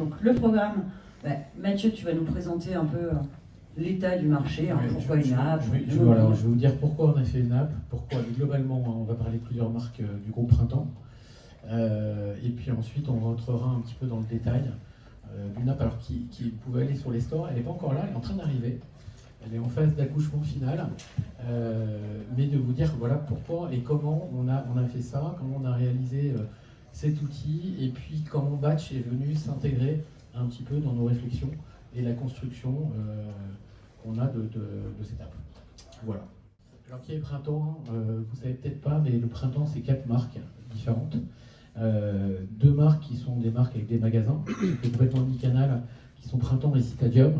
Donc le programme, Mathieu, tu vas nous présenter un peu l'état du marché, pourquoi une app. Je vais vous dire pourquoi on a fait une app, pourquoi globalement on va parler de plusieurs marques du groupe Printemps. Et puis ensuite on rentrera un petit peu dans le détail d'une app alors qui pouvait aller sur les stores. Elle n'est pas encore là, elle est en train d'arriver. Elle est en phase d'accouchement final, mais de vous dire voilà pourquoi et comment on a fait ça, comment on a réalisé cet outil, et puis comment Batch est venu s'intégrer un petit peu dans nos réflexions et la construction qu'on a de cette app. Voilà. Alors qui est Printemps, vous savez peut-être pas, mais le Printemps c'est 4 marques différentes. 2 marques qui sont des marques avec des magasins, complètement omnicanal, qui sont Printemps et Citadium.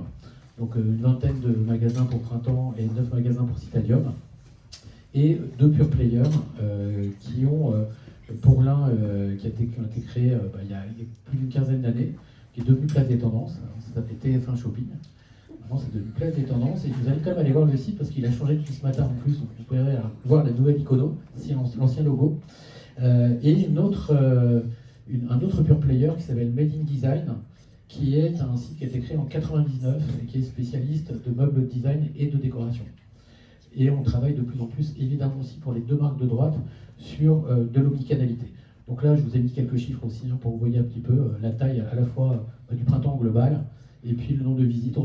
Donc une vingtaine de magasins pour Printemps et 9 magasins pour Citadium. Et 2 pure players qui ont, pour l'un qui a été créé il y a plus d'une quinzaine d'années, qui est devenu Place des Tendances. Alors, ça s'appelait TF1 Shopping. Maintenant c'est devenu Place des Tendances et je vous invite quand même à aller voir le site parce qu'il a changé depuis ce matin en plus. Donc vous pouvez voir la nouvelle icono, l'ancien logo. Et un autre pure player qui s'appelle Made in Design, qui est un site qui a été créé en 99 et qui est spécialiste de meubles de design et de décoration. Et on travaille de plus en plus, évidemment aussi pour les 2 marques de droite, sur de l'omnicanalité. Donc là, je vous ai mis quelques chiffres aussi pour que vous voyez un petit peu la taille à la fois du Printemps global et puis le nombre de visites.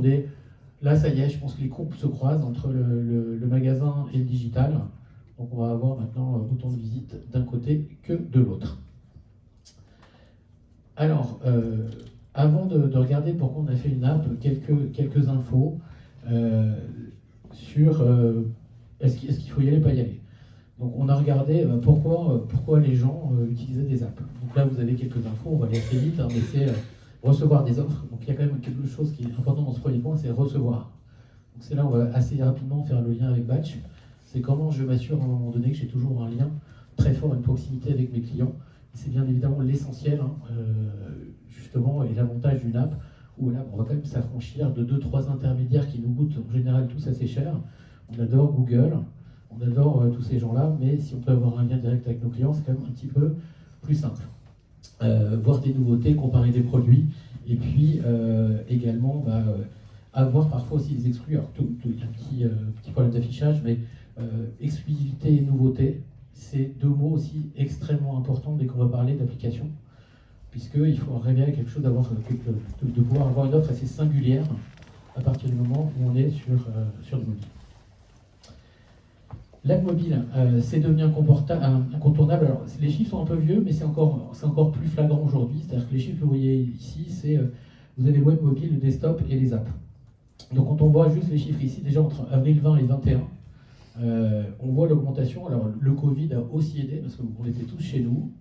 Là, ça y est, je pense que les courbes se croisent entre le magasin et le digital. Donc on va avoir maintenant autant de visites d'un côté que de l'autre. Alors, avant de regarder pourquoi on a fait une app, quelques infos sur est-ce qu'il faut y aller, pas y aller. Donc on a regardé pourquoi les gens utilisaient des apps. Donc là vous avez quelques infos, on va aller assez vite, mais c'est recevoir des offres. Donc il y a quand même quelque chose qui est important dans ce premier point, c'est recevoir. Donc c'est là où on va assez rapidement faire le lien avec Batch. C'est comment je m'assure à un moment donné que j'ai toujours un lien très fort, une proximité avec mes clients. C'est bien évidemment l'essentiel, justement, et l'avantage d'une app, où là, on va quand même s'affranchir de 2-3 intermédiaires qui nous coûtent en général tous assez cher. On adore Google, on adore tous ces gens-là, mais si on peut avoir un lien direct avec nos clients, c'est quand même un petit peu plus simple. Voir des nouveautés, comparer des produits, et puis également avoir parfois aussi des exclus. Alors, il y a un petit problème d'affichage, mais exclusivité et nouveauté, c'est 2 mots aussi extrêmement importants dès qu'on va parler d'application, puisqu'il faut rêver à quelque chose, de pouvoir avoir une offre assez singulière à partir du moment où on est sur le mobile. L'app mobile, c'est devenu incontournable. Alors, les chiffres sont un peu vieux, mais c'est encore plus flagrant aujourd'hui. C'est-à-dire que les chiffres que vous voyez ici, c'est vous avez le web mobile, le desktop et les apps. Donc quand on voit juste les chiffres ici, déjà entre avril 20 et 21, on voit l'augmentation. Alors le Covid a aussi aidé parce qu'on était tous chez nous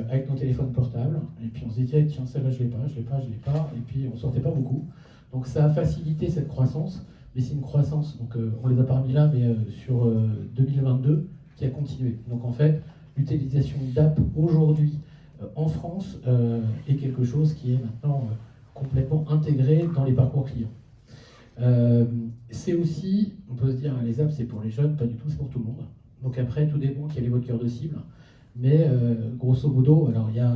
avec nos téléphones portables et puis on se disait tiens celle-là je l'ai pas et puis on sortait pas beaucoup. Donc ça a facilité cette croissance, mais c'est une croissance, donc on les a pas mis là, mais sur 2022 qui a continué. Donc en fait l'utilisation d'app aujourd'hui en France est quelque chose qui est maintenant complètement intégré dans les parcours clients. C'est aussi, on peut se dire, les apps c'est pour les jeunes, pas du tout, c'est pour tout le monde. Donc après, tout dépend quel est votre cœur de cible. Mais grosso modo, alors il y a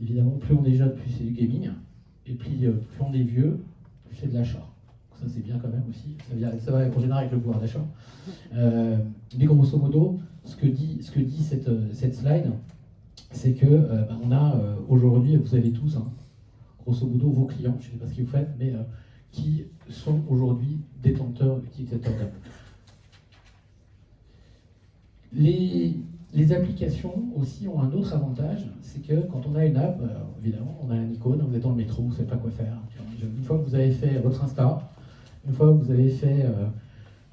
évidemment, plus on est jeune, plus c'est du gaming. Et puis plus on est vieux, plus c'est de l'achat. Ça c'est bien quand même aussi, ça va en général avec le pouvoir d'achat. Mais grosso modo, ce que dit cette slide, c'est que on a aujourd'hui, vous avez tous, grosso modo, vos clients, je ne sais pas ce que vous faites, mais qui sont aujourd'hui détenteurs, utilisateurs d'app. Les applications aussi ont un autre avantage, c'est que quand on a une app, évidemment, on a une icône, vous êtes dans le métro, vous ne savez pas quoi faire. Une fois que vous avez fait votre Insta, une fois que vous avez fait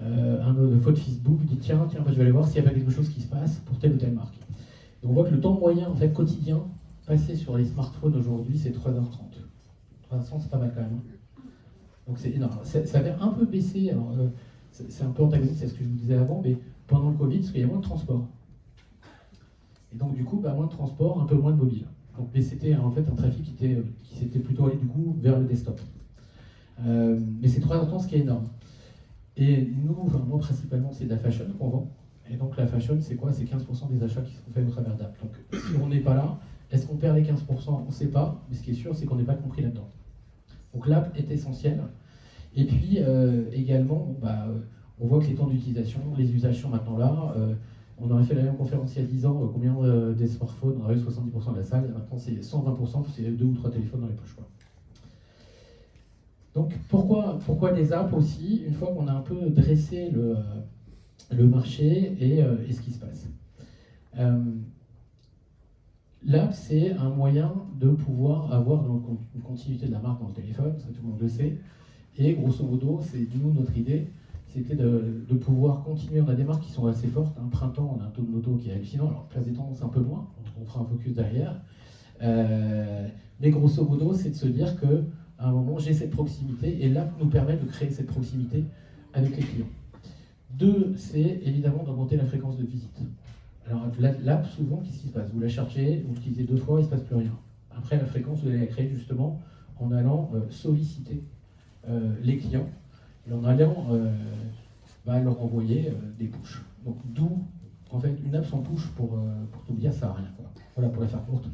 une photo Facebook, vous dites tiens, je vais aller voir s'il n'y a pas quelque chose qui se passe pour telle ou telle marque. Et on voit que le temps moyen, en fait, quotidien, passé sur les smartphones aujourd'hui, c'est 3h30. 3h30, c'est pas mal quand même. Donc c'est énorme. Ça avait un peu baissé, alors c'est un peu antagoniste à ce que je vous disais avant, mais pendant le Covid, parce qu'il y a moins de transport. Et donc du coup, moins de transport, un peu moins de mobile. Donc, mais c'était en fait un trafic qui s'était plutôt allé du coup vers le desktop. Mais c'est 3h30, ce qui est énorme. Et nous, moi principalement, c'est de la fashion qu'on vend. Et donc la fashion, c'est quoi? C'est 15% des achats qui sont faits au travers d'app. Donc si on n'est pas là, Est-ce qu'on perd les 15%? On ne sait pas, mais ce qui est sûr, c'est qu'on n'est pas compris là-dedans. Donc l'app est essentielle. Et puis également, on voit que les temps d'utilisation, les usages sont maintenant là. On aurait fait la même conférence il y a 10 ans, combien des smartphones? On aurait eu 70% de la salle, maintenant c'est 120%, parce qu'il y a 2 ou 3 téléphones dans les poches, quoi. Donc pourquoi des apps aussi, une fois qu'on a un peu dressé le marché et ce qui se passe. L'app, c'est un moyen de pouvoir avoir une continuité de la marque dans le téléphone, ça tout le monde le sait. Et grosso modo, c'est nous notre idée, c'était de pouvoir continuer. On a des marques qui sont assez fortes. Printemps, on a un taux de moto qui est hallucinant. Alors, Place des Tendances, un peu moins, on fera un focus derrière. Mais grosso modo, c'est de se dire qu'à un moment, j'ai cette proximité, et l'app nous permet de créer cette proximité avec les clients. 2, c'est évidemment d'augmenter la fréquence de visite. Alors l'app, souvent, qu'est-ce qui se passe? Vous la chargez, vous l'utilisez 2 fois, il ne se passe plus rien. Après, la fréquence, vous allez la créer justement en allant solliciter les clients et en allant leur envoyer des pushs. Donc d'où, en fait, une app sans push pour tout dire, ça n'a rien. Voilà, pour la faire courte.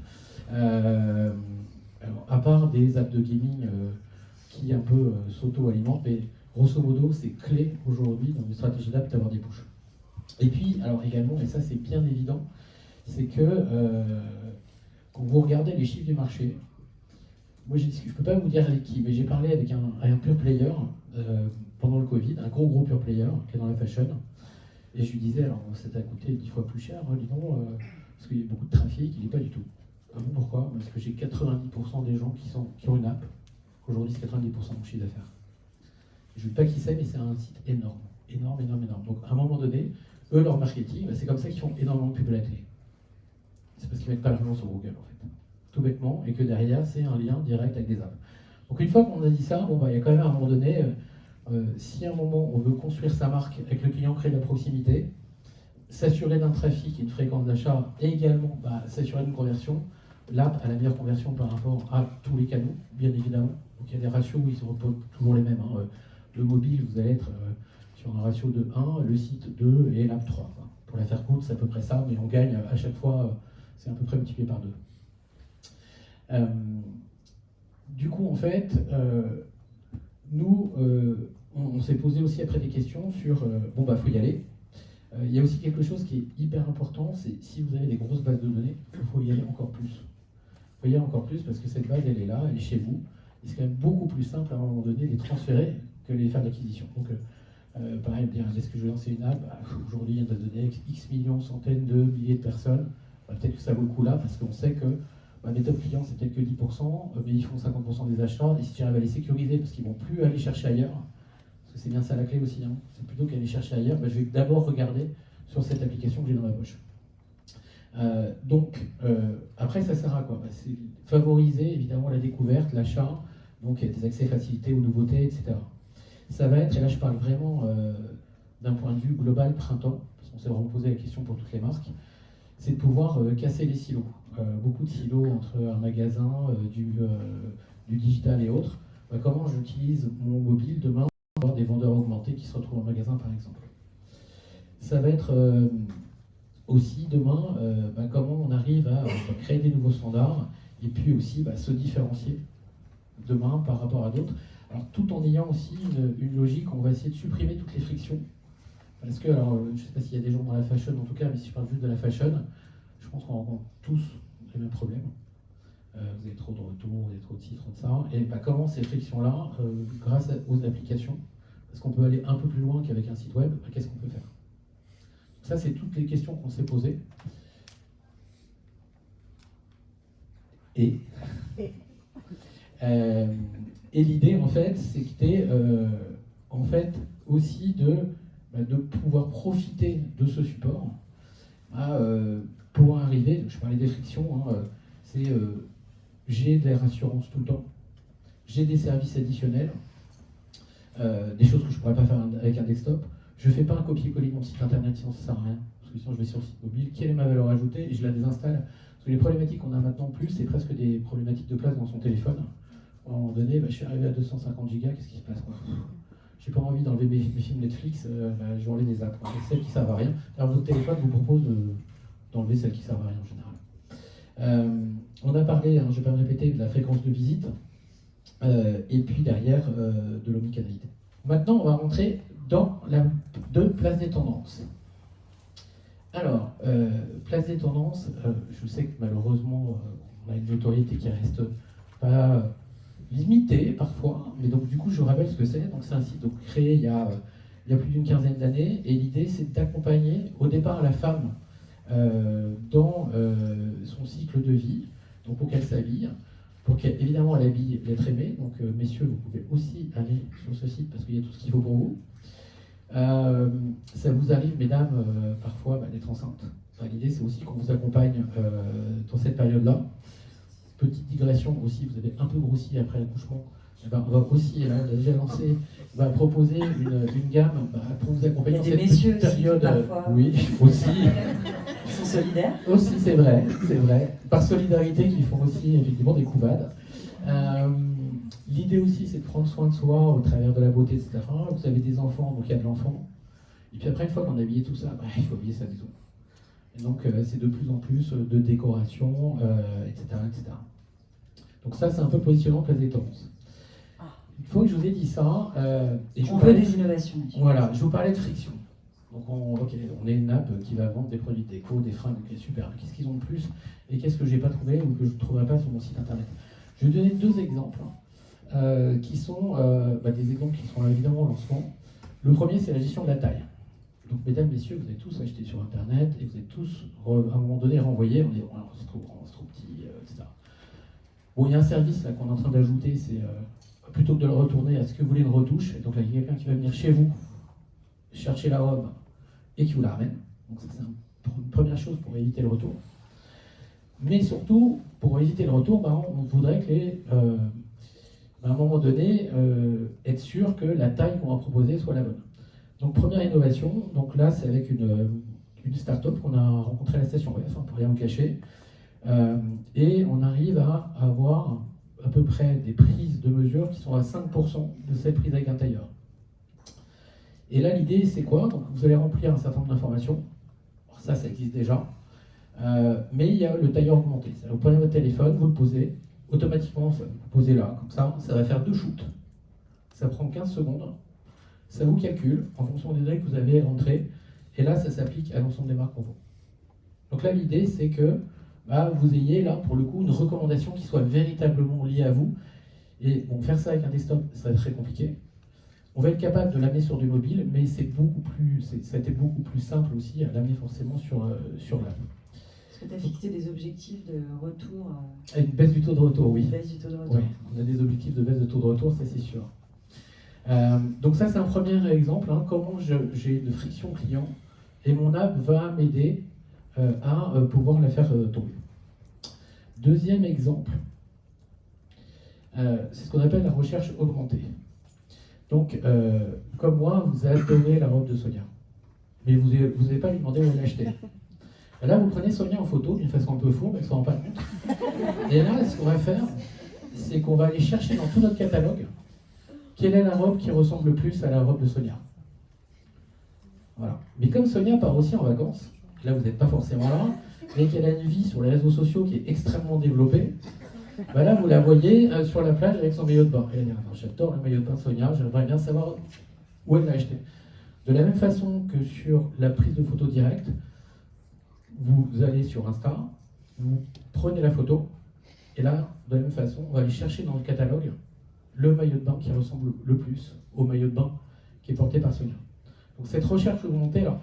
Alors, à part des apps de gaming qui un peu s'auto-alimentent, mais grosso modo, c'est clé aujourd'hui dans une stratégie d'app d'avoir des pushs. Et puis, alors également, et ça c'est bien évident, c'est que quand vous regardez les chiffres du marché, moi je ne peux pas vous dire avec qui, mais j'ai parlé avec un pure player pendant le Covid, un gros pure player qui est dans la fashion, et je lui disais, alors ça t'a coûté 10 fois plus cher, dis donc, parce qu'il y a beaucoup de trafic, il n'est pas du tout. Ah bon, pourquoi? Parce que j'ai 90% des gens qui ont une app, aujourd'hui c'est 90% de mon chiffre d'affaires. Je ne dis pas qui c'est, mais c'est un site énorme. Donc à un moment donné, eux, leur marketing, c'est comme ça qu'ils font énormément de pub à la télé. C'est parce qu'ils mettent pas l'argent sur Google, en fait. Tout bêtement, et que derrière, c'est un lien direct avec des apps. Donc une fois qu'on a dit ça, il y a quand même à un moment donné, si à un moment on veut construire sa marque avec le client, créer de la proximité, s'assurer d'un trafic et une fréquence d'achat, et également s'assurer d'une conversion, l'app a la meilleure conversion par rapport à tous les canaux, bien évidemment. Donc il y a des ratios où ils sont toujours les mêmes. Le mobile, vous allez être sur un ratio de 1, le site 2 et l'app 3. Pour la faire courte, c'est à peu près ça, mais on gagne à chaque fois, c'est à peu près multiplié par 2. Du coup, en fait, nous, on s'est posé aussi après des questions sur, faut y aller. Il y a aussi quelque chose qui est hyper important, c'est si vous avez des grosses bases de données, il faut y aller encore plus. Il faut y aller encore plus parce que cette base, elle est là, elle est chez vous. Et c'est quand même beaucoup plus simple à un moment donné de les transférer que de les faire de l'acquisition. Donc, pareil, est-ce que je vais lancer une app? Aujourd'hui, il y a une base de données avec X millions, centaines de milliers de personnes. Peut-être que ça vaut le coup là, parce qu'on sait que mes top clients, c'est peut-être que 10%, mais ils font 50% des achats. Et si j'arrive à les sécuriser, parce qu'ils ne vont plus aller chercher ailleurs, parce que c'est bien ça la clé aussi, c'est plutôt qu'aller chercher ailleurs, je vais d'abord regarder sur cette application que j'ai dans ma poche. Après, ça sert à quoi? C'est favoriser évidemment la découverte, l'achat, donc des accès facilités aux nouveautés, etc. Ça va être, et là je parle vraiment d'un point de vue global printemps, parce qu'on s'est vraiment posé la question pour toutes les marques, c'est de pouvoir casser les silos. Beaucoup de silos entre un magasin, du digital et autres. Comment j'utilise mon mobile demain pour avoir des vendeurs augmentés qui se retrouvent en magasin par exemple. Ça va être aussi demain comment on arrive à créer des nouveaux standards et puis aussi se différencier demain par rapport à d'autres. Alors, tout en ayant aussi une logique, on va essayer de supprimer toutes les frictions. Parce que, alors, je ne sais pas s'il y a des gens dans la fashion en tout cas, mais si je parle juste de la fashion, je pense qu'on rencontre tous les mêmes problèmes. Vous avez trop de retours, vous avez trop de ci, trop de ça. Et comment ces frictions-là, grâce aux applications, parce qu'on peut aller un peu plus loin qu'avec un site web, qu'est-ce qu'on peut faire? Ça, c'est toutes les questions qu'on s'est posées. Et l'idée, en fait, c'était aussi de pouvoir profiter de ce support pour arriver, je parlais des frictions, j'ai des rassurances tout le temps, j'ai des services additionnels, des choses que je ne pourrais pas faire avec un desktop, je ne fais pas un copier-coller de mon site internet, sinon ça ne sert à rien, parce que sinon je vais sur le site mobile, quelle est ma valeur ajoutée, et je la désinstalle. Parce que les problématiques qu'on a maintenant plus, c'est presque des problématiques de place dans son téléphone. À un moment donné, je suis arrivé à 250 gigas, qu'est-ce qui se passe? J'ai pas envie d'enlever mes films Netflix, je vais enlever des apps, celles qui servent à rien. Alors votre téléphone vous propose d'enlever celles qui servent à rien en général. On a parlé, hein, je ne vais pas me répéter, de la fréquence de visite, et puis derrière, de l'omnicanalité. Maintenant, on va rentrer dans la place des tendances. Alors, place des tendances, je sais que malheureusement, on a une notoriété qui reste pas limitée parfois, mais donc du coup, je vous rappelle ce que c'est. Donc, c'est un site donc, créé il y a plus d'une quinzaine d'années, et l'idée, c'est d'accompagner au départ la femme dans son cycle de vie, donc pour qu'elle s'habille, pour qu'évidemment elle habille l'être aimé. Donc, messieurs, vous pouvez aussi aller sur ce site parce qu'il y a tout ce qu'il faut pour vous. Ça vous arrive, mesdames, parfois d'être enceinte. Enfin, l'idée, c'est aussi qu'on vous accompagne dans cette période-là. Petite digression aussi, vous avez un peu grossi après l'accouchement. Eh ben, on va aussi, là, on a déjà lancé, on va proposer une gamme pour vous accompagner dans cette petite période. Oui, aussi. Ils sont solidaires. Aussi, c'est vrai. Par solidarité, qu'ils font aussi effectivement des couvades. L'idée aussi, c'est de prendre soin de soi au travers de la beauté, etc. Vous avez des enfants, donc il y a de l'enfant. Et puis après, une fois qu'on a habillé tout ça, il faut habiller sa maison. Et donc, c'est de plus en plus de décoration, etc., etc. Donc ça, c'est un peu le positionnement place des tendances. Une fois que je vous ai dit ça, on veut des innovations. Voilà, je vous parlais de friction. Donc on est une app qui va vendre des produits de déco, des fringues, ok, super. Qu'est-ce qu'ils ont de plus et qu'est-ce que j'ai pas trouvé ou que je ne trouverai pas sur mon site internet? Je vais vous donner deux exemples qui sont des exemples qui seront évidemment au lancement. Le premier, c'est la gestion de la taille. Donc, mesdames, messieurs, vous avez tous acheté sur internet et vous êtes tous à un moment donné renvoyés. On dit c'est trop grand, c'est trop petit, etc. Bon, il y a un service là qu'on est en train d'ajouter, c'est plutôt que de le retourner, est-ce que vous voulez une retouche? Et donc là, il y a quelqu'un qui va venir chez vous chercher la robe et qui vous la ramène. Donc ça, c'est une première chose pour éviter le retour. Mais surtout, pour éviter le retour, on voudrait que à un moment donné, être sûr que la taille qu'on va proposer soit la bonne. Donc première innovation, donc là c'est avec une start-up qu'on a rencontrée à la station F, pour rien vous cacher, et on arrive à avoir à peu près des prises de mesure qui sont à 5% de cette prise avec un tailleur. Et là l'idée c'est quoi? Donc vous allez remplir un certain nombre d'informations, ça existe déjà, mais il y a le tailleur augmenté. Vous prenez votre téléphone, vous le posez, automatiquement vous posez là, comme ça va faire 2 shoots, ça prend 15 secondes, ça vous calcule en fonction des données que vous avez rentrées, et là ça s'applique à l'ensemble des marques pour vous. Donc là l'idée c'est que vous ayez là pour le coup une recommandation qui soit véritablement liée à vous, et bon, faire ça avec un desktop ça va être très compliqué. On va être capable de l'amener sur du mobile, mais ça a été beaucoup plus simple aussi à l'amener forcément sur l'app. Est-ce que tu as fixé des objectifs de retour Une baisse du taux de retour, oui. Une baisse du taux de retour. Oui, on a des objectifs de baisse de taux de retour, ça c'est sûr. Donc ça c'est un premier exemple, comment j'ai de friction client, et mon app va m'aider à pouvoir la faire tomber. Deuxième exemple, c'est ce qu'on appelle la recherche augmentée. Donc, comme moi, vous adorez la robe de Sonia, mais vous n'avez pas lui demandé où elle l'a achetée. Là, vous prenez Sonia en photo d'une façon un peu fourbe, elle ne se rend pas compte. Et là, ce qu'on va faire, c'est qu'on va aller chercher dans tout notre catalogue quelle est la robe qui ressemble le plus à la robe de Sonia. Voilà. Mais comme Sonia part aussi en vacances, là vous n'êtes pas forcément là, mais qu'elle a une vie sur les réseaux sociaux qui est extrêmement développée, là vous la voyez sur la plage avec son maillot de bain. Et elle dit, j'adore le maillot de bain de Sonia, j'aimerais bien savoir où elle l'a acheté. De la même façon que sur la prise de photo directe, vous allez sur Insta, vous prenez la photo, et là, de la même façon, on va aller chercher dans le catalogue le maillot de bain qui ressemble le plus au maillot de bain qui est porté par Sonia. Donc cette recherche augmentée, alors,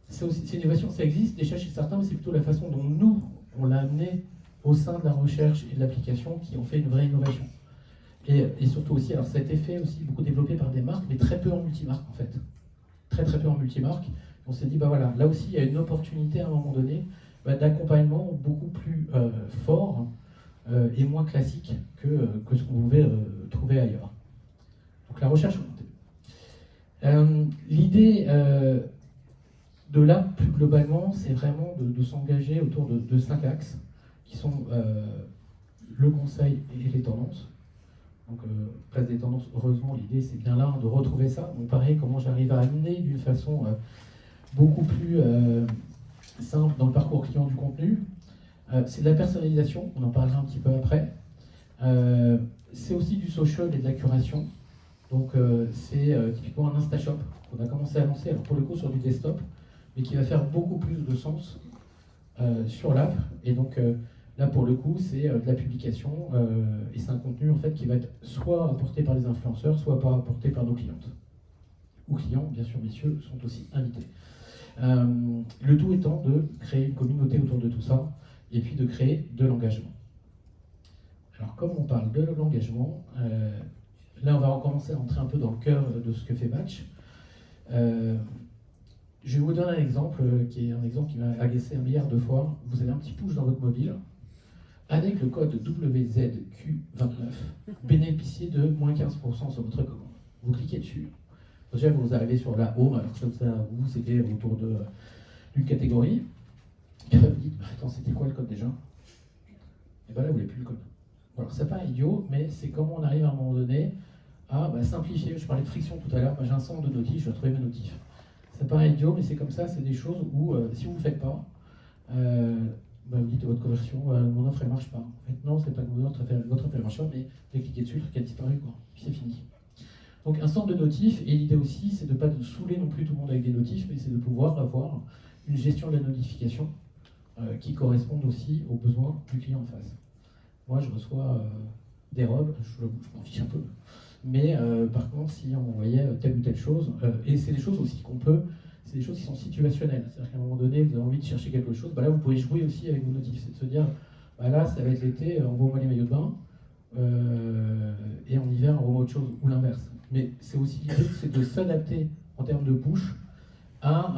c'est une innovation, ça existe déjà chez certains, mais c'est plutôt la façon dont nous, on l'a amené au sein de la recherche et de l'application qui ont fait une vraie innovation. Et surtout aussi, alors cet effet aussi beaucoup développé par des marques, mais très peu en multimarque en fait. Très peu en multimarque. On s'est dit, voilà, là aussi il y a une opportunité à un moment donné d'accompagnement beaucoup plus fort et moins classique que ce qu'on pouvait trouver ailleurs. Donc la recherche augmentée. L'idée de l'app, plus globalement, c'est vraiment de s'engager autour de 5 axes, qui sont le conseil et les tendances. Donc, place des tendances, heureusement, l'idée, c'est bien là de retrouver ça. Donc, pareil, comment j'arrive à amener d'une façon beaucoup plus simple dans le parcours client du contenu. C'est de la personnalisation, on en parlera un petit peu après. C'est aussi du social et de la curation. Donc c'est typiquement un InstaShop qu'on a commencé à lancer, alors pour le coup sur du desktop, mais qui va faire beaucoup plus de sens sur l'app. Et donc là pour le coup c'est de la publication et c'est un contenu en fait qui va être soit apporté par des influenceurs, soit pas apporté par nos clientes. Ou clients, bien sûr messieurs, sont aussi invités. Le tout étant de créer une communauté autour de tout ça et puis de créer de l'engagement. Alors comme on parle de l'engagement, là on va recommencer à entrer un peu dans le cœur de ce que fait Batch. Je vais vous donner un exemple qui est un exemple qui m'a agacé 1 milliard de fois. Vous avez un petit push dans votre mobile. Avec le code WZQ29, bénéficiez de moins 15% sur votre commande. Vous cliquez dessus. Déjà, vous arrivez sur la home, alors comme ça, vous, c'était autour d'une catégorie. Et là, vous dites, attends, c'était quoi le code déjà? Et bien là, vous n'avez plus le code. Alors, ça paraît idiot, mais c'est comment on arrive à un moment donné à simplifier. Je parlais de friction tout à l'heure, j'ai un centre de notifs, je dois trouver mes notifs. Ça paraît idiot, mais c'est comme ça, c'est des choses où, si vous ne le faites pas, vous dites à votre conversion, mon offre elle marche pas. En fait, non, c'est pas que votre offre elle marche pas, mais vous avez cliqué dessus, le truc a disparu, quoi. Puis c'est fini. Donc un centre de notifs, et l'idée aussi, c'est de ne pas saouler non plus tout le monde avec des notifs, mais c'est de pouvoir avoir une gestion de la notification qui corresponde aussi aux besoins du client en face. Moi, je reçois des robes, je m'en fiche un peu. Mais par contre, si on voyait telle ou telle chose, et c'est des choses aussi c'est des choses qui sont situationnelles. C'est-à-dire qu'à un moment donné, vous avez envie de chercher quelque chose, là vous pouvez jouer aussi avec vos notifs. C'est de se dire, là ça va être l'été, envoie-moi les maillots de bain, et en hiver, envoie-moi autre chose, ou l'inverse. Mais c'est aussi l'idée, c'est de s'adapter en termes de push à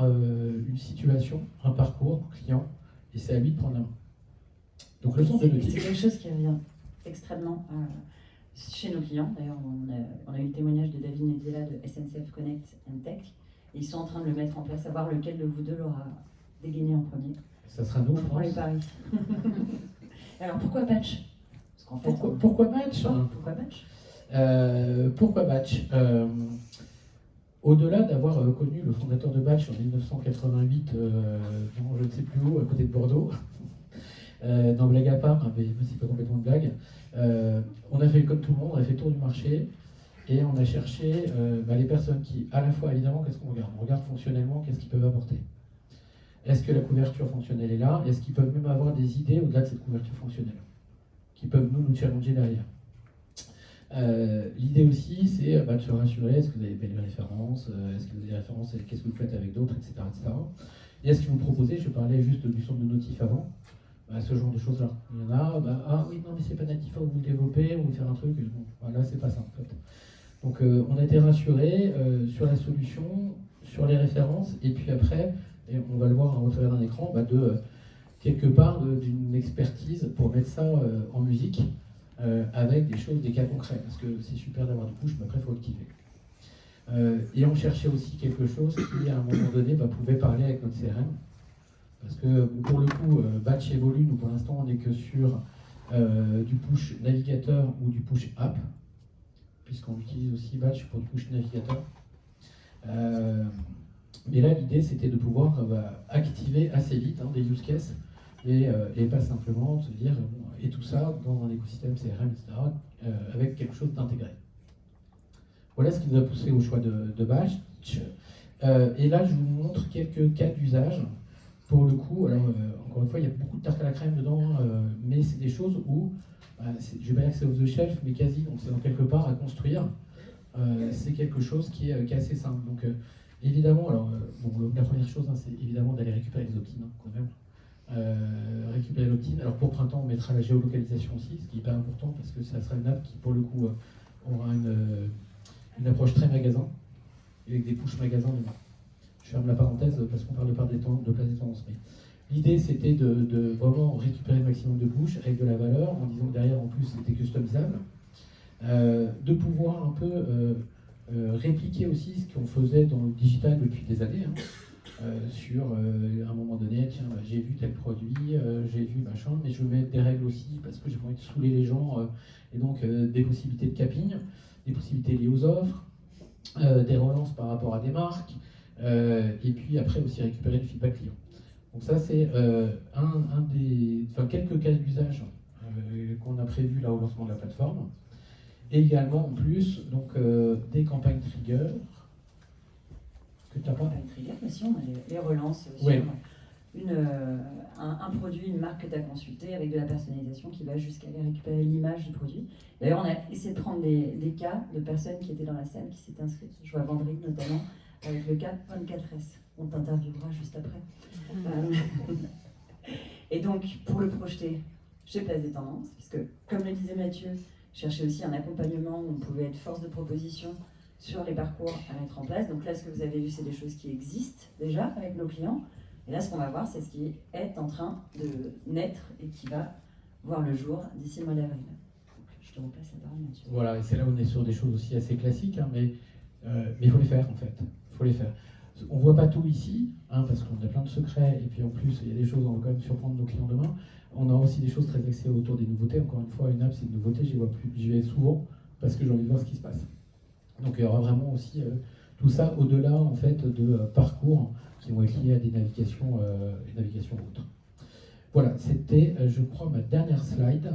une situation, un parcours client, et c'est à lui de prendre la main. Donc le centre de notifs. C'est quelque chose qui revient extrêmement chez nos clients. D'ailleurs, on a eu le témoignage de David Netzela de SNCF Connect and Tech. Et ils sont en train de le mettre en place, à voir lequel de vous deux l'aura dégainé en premier. Ça sera nous, je pense. Les paris. Alors pourquoi Batch? Parce qu'en fait, pourquoi Batch? Pourquoi Batch? Pourquoi Batch? Au-delà d'avoir connu le fondateur de Batch en 1988, dans je ne sais plus où, à côté de Bordeaux, dans blague à part, mais c'est pas complètement de blague, on a fait comme tout le monde, on a fait le tour du marché et on a cherché les personnes qui, à la fois évidemment, qu'est-ce qu'on regarde? On regarde fonctionnellement, qu'est-ce qu'ils peuvent apporter. Est-ce que la couverture fonctionnelle est là? Est-ce qu'ils peuvent même avoir des idées au-delà de cette couverture fonctionnelle qui peuvent nous challenger derrière? L'idée aussi, c'est de se rassurer, est-ce que vous avez des belles références, est-ce que vous avez des références, qu'est-ce que vous faites avec d'autres, etc., etc. Et est-ce que vous proposez, je parlais juste du centre de notifs avant, ce genre de choses-là. Il y en a, ah oui, non mais c'est pas natif, vous le développez, vous faire un truc, bon, voilà, c'est pas ça en fait. Donc on a été rassurés sur la solution, sur les références, et puis après, et on va le voir au travers d'un écran, quelque part d'une expertise pour mettre ça en musique, avec des choses, des cas concrets, parce que c'est super d'avoir du push, mais après il faut le kiffer. Et on cherchait aussi quelque chose qui, à un moment donné, pouvait parler avec notre CRM, parce que pour le coup, Batch évolue, nous pour l'instant on n'est que sur du push navigateur ou du push app, puisqu'on utilise aussi Batch pour le push navigateur. Mais là l'idée c'était de pouvoir activer assez vite des use cases, et pas simplement se dire, et tout ça dans un écosystème CRM, etc., avec quelque chose d'intégré. Voilà ce qui nous a poussé au choix de Batch. Et là je vous montre quelques cas d'usage. Pour le coup, alors encore une fois, il y a beaucoup de tarte à la crème dedans, mais c'est des choses où, je vais pas dire que c'est off the shelf, mais quasi, donc c'est dans quelque part à construire. C'est quelque chose qui est assez simple. Donc évidemment, alors la première chose, c'est évidemment d'aller récupérer les opt-in quand même. Récupérer l'opt-in. Alors pour printemps, on mettra la géolocalisation aussi, ce qui est hyper important parce que ça sera une app qui, pour le coup, aura une approche très magasin, avec des push magasins dedans. Je ferme la parenthèse parce qu'on parle de place des tendances. Mais l'idée, c'était de vraiment récupérer le maximum de push avec de la valeur, en disant que derrière, en plus, c'était customisable. De pouvoir un peu répliquer aussi ce qu'on faisait dans le digital depuis des années. Sur à un moment donné, tiens, j'ai vu tel produit, j'ai vu machin, mais je veux mettre des règles aussi parce que j'ai pas envie de saouler les gens, et donc des possibilités de capping, des possibilités liées aux offres, des relances par rapport à des marques, et puis après aussi récupérer le feedback client. Donc ça, c'est quelques cas d'usage qu'on a prévus là au lancement de la plateforme. Et également, en plus, donc, des campagnes trigger. Que tu n'as pas Campagne trigger, mais si on a les relances sur Ouais. un produit, une marque que tu as consulté avec de la personnalisation qui va jusqu'à aller récupérer l'image du produit. D'ailleurs, on a essayé de prendre des cas de personnes qui étaient dans la scène, qui s'étaient inscrites. Je vois Vendry notamment, avec le cas 24S. On t'interviewera juste après. Et donc, pour le projeter chez Place des Tendances, puisque, comme le disait Mathieu, chercher aussi un accompagnement où on pouvait être force de proposition sur les parcours à mettre en place. Donc là, ce que vous avez vu, c'est des choses qui existent déjà avec nos clients. Et là, ce qu'on va voir, c'est ce qui est en train de naître et qui va voir le jour d'ici le mois d'avril. Donc, je te repasse la parole, Mathieu. Voilà, et c'est là où on est sur des choses aussi assez classiques, hein, mais il faut les faire en fait. Il faut les faire. On ne voit pas tout ici, hein, parce qu'on a plein de secrets, et puis en plus, il y a des choses, on va quand même surprendre nos clients demain. On a aussi des choses très axées autour des nouveautés. Encore une fois, une app, c'est une nouveauté, j'y vais souvent, parce que j'ai envie de voir ce qui se passe. Donc il y aura vraiment aussi tout ça au-delà en fait de parcours qui vont être liés à des navigations autres. Voilà, c'était, je crois, ma dernière slide.